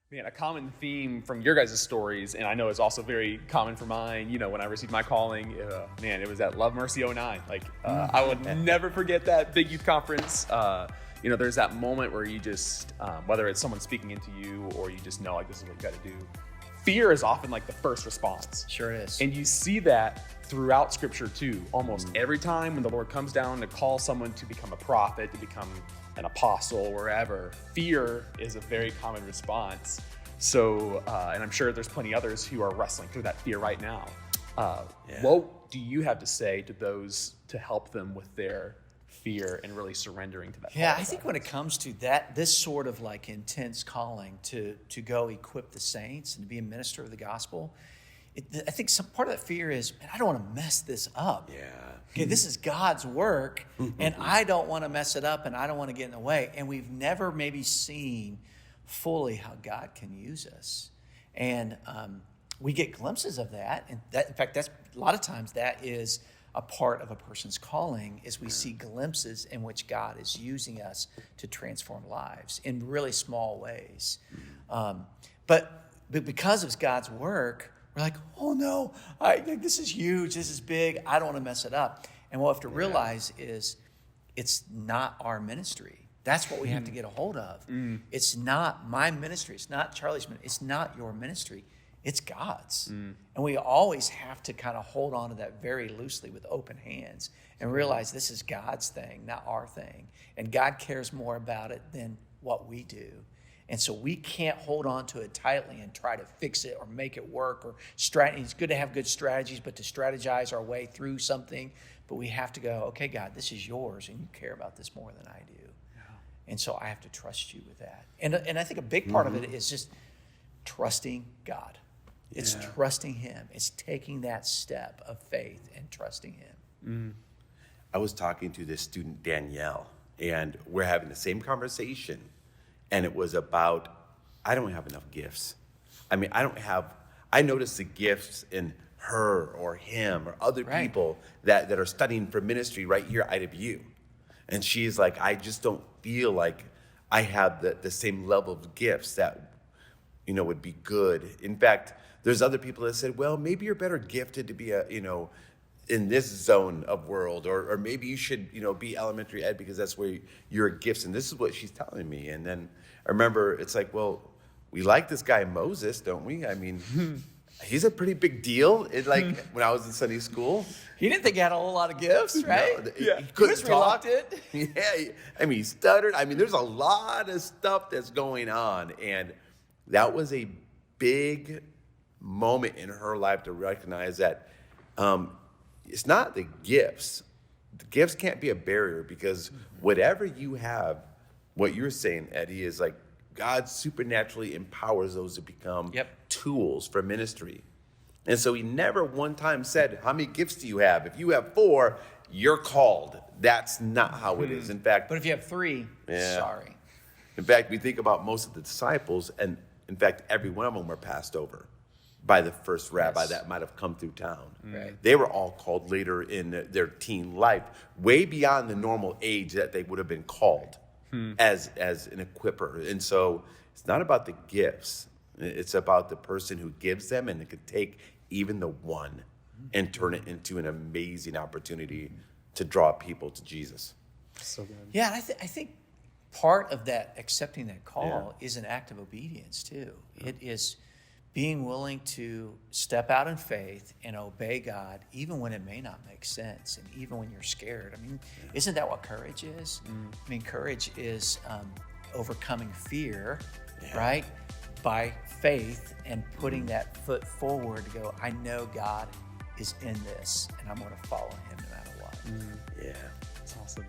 Man, a common theme from your guys' stories, and I know is also very common for mine, when I received my calling, man, it was at Love Mercy '09. I would never forget that big youth conference. There's that moment where you just, whether it's someone speaking into you or you just know, this is what you got to do. Fear is often the first response. Sure is. And you see that throughout Scripture too. Almost every time when the Lord comes down to call someone to become a prophet, to become an apostle, wherever, fear is a very common response. So, and I'm sure there's plenty others who are wrestling through that fear right now. What do you have to say to those to help them with their fear and really surrendering to that? Yeah, I think when it comes to this sort of intense calling to go equip the saints and to be a minister of the gospel, I think some part of that fear is, man, I don't want to mess this up. Yeah. Okay, this is God's work, and I don't want to mess it up, and I don't want to get in the way. And we've never maybe seen fully how God can use us. And we get glimpses of that. And that, in fact, that's a lot of times that is a part of a person's calling, is we see glimpses in which God is using us to transform lives in really small ways. But because of God's work, we're like, oh no, this is huge, this is big, I don't want to mess it up. And what we have to realize is it's not our ministry. That's what we have to get a hold of. It's not my ministry, it's not Charlie's ministry, it's not your ministry, it's God's. And we always have to kind of hold on to that very loosely with open hands and realize this is God's thing, not our thing. And God cares more about it than what we do. And so we can't hold on to it tightly and try to fix it or make it work or strategy. It's good to have good strategies, but to strategize our way through something. But we have to go, okay, God, this is yours, and you care about this more than I do. Yeah. And so I have to trust you with that. And I think a big part of it is just trusting God. It's trusting him. It's taking that step of faith and trusting him. I was talking to this student, Danielle, and we're having the same conversation. And it was about, I don't have enough gifts. I notice the gifts in her or him or other people that are studying for ministry right here at IW. And she's like, I just don't feel like I have the same level of gifts that, would be good. In fact, there's other people that said, well, maybe you're better gifted to be in this zone of world, or maybe you should, be elementary ed because that's where your gifts. And this is what she's telling me. And then I remember it's like, well, we like this guy Moses, don't we? I mean, he's a pretty big deal. When I was in Sunday school, he didn't think he had a whole lot of gifts, right? No, he couldn't talk. Yeah, he stuttered. There's a lot of stuff that's going on, and that was a big moment in her life to recognize that. It's not the gifts. The gifts can't be a barrier because whatever you have, what you're saying, Eddie, is God supernaturally empowers those to become tools for ministry. And so he never one time said, how many gifts do you have? If you have 4, you're called. That's not how it is. In fact, but if you have 3, sorry. In fact, we think about most of the disciples, and in fact, every one of them were passed over by the first rabbi that might have come through town. Right. They were all called later in their teen life, way beyond the normal age that they would have been called as an equipper. And so it's not about the gifts. It's about the person who gives them, and it could take even the one and turn it into an amazing opportunity to draw people to Jesus. So good. Yeah, I think part of that, accepting that call, is an act of obedience too. It is being willing to step out in faith and obey God, even when it may not make sense, and even when you're scared. Isn't that what courage is? Courage is overcoming fear, right? By faith and putting that foot forward to go, I know God is in this, and I'm going to follow him no matter what. Yeah, that's awesome.